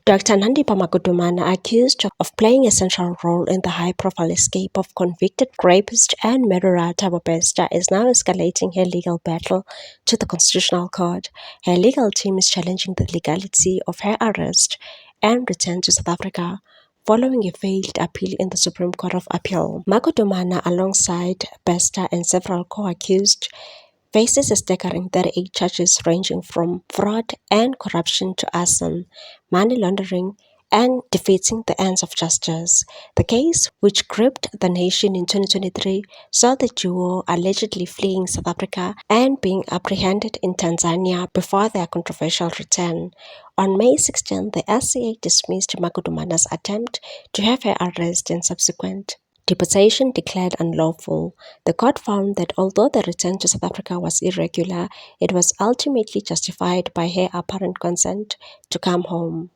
Dr. Nandipha Magudumana, accused of playing a central role in the high-profile escape of convicted rapist and murderer Thabo Bester, is now escalating her legal battle to the Constitutional Court. Her legal team is challenging the legality of her arrest and return to South Africa following a failed appeal in the Supreme Court of Appeal. Magudumana, alongside Bester and several co-accused, faces a staggering 38 charges ranging from fraud and corruption to arson, money laundering, and defeating the ends of justice. The case, which gripped the nation in 2023, saw the duo allegedly fleeing South Africa and being apprehended in Tanzania before their controversial return. On May 16, the SCA dismissed Magudumana's attempt to have her arrest and subsequent deportation declared unlawful. The court found that although the return to South Africa was irregular, it was ultimately justified by her apparent consent to come home.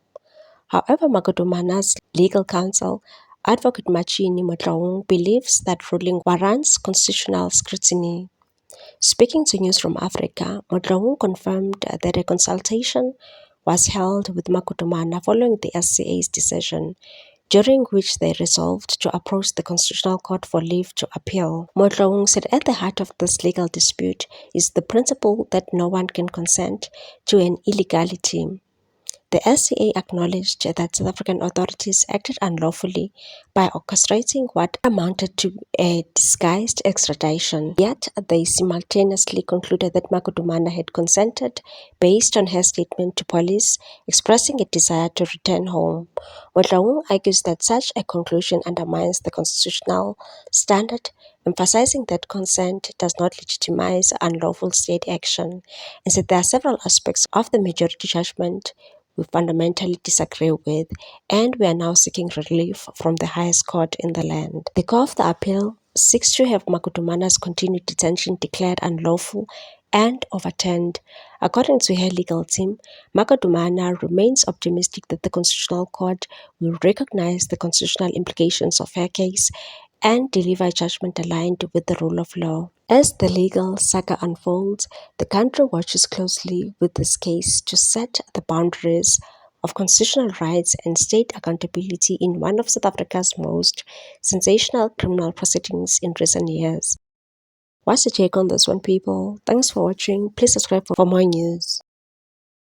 However, Magudumana's legal counsel, Advocate Machini Motlaong, believes that ruling warrants constitutional scrutiny. Speaking to News from Africa, Motlaong confirmed that a consultation was held with Magudumana following the SCA's decision, during which they resolved to approach the Constitutional Court for leave to appeal. Motlaong said at the heart of this legal dispute is the principle that no one can consent to an illegality. The SCA acknowledged that South African authorities acted unlawfully by orchestrating what amounted to a disguised extradition, yet they simultaneously concluded that Magudumana had consented based on her statement to police expressing a desire to return home. Motlaong argues that such a conclusion undermines the constitutional standard, emphasizing that consent does not legitimize unlawful state action, and said there are several aspects of the majority judgment we fundamentally disagree with, and we are now seeking relief from the highest court in the land. The Court of the Appeal seeks to have Magudumana's continued detention declared unlawful and overturned. According to her legal team, Magudumana remains optimistic that the Constitutional Court will recognize the constitutional implications of her case and deliver judgment aligned with the rule of law. As the legal saga unfolds, the country watches closely with this case to set the boundaries of constitutional rights and state accountability in one of South Africa's most sensational criminal proceedings in recent years. What's your take on this one, people? Thanks for watching. Please subscribe for more news.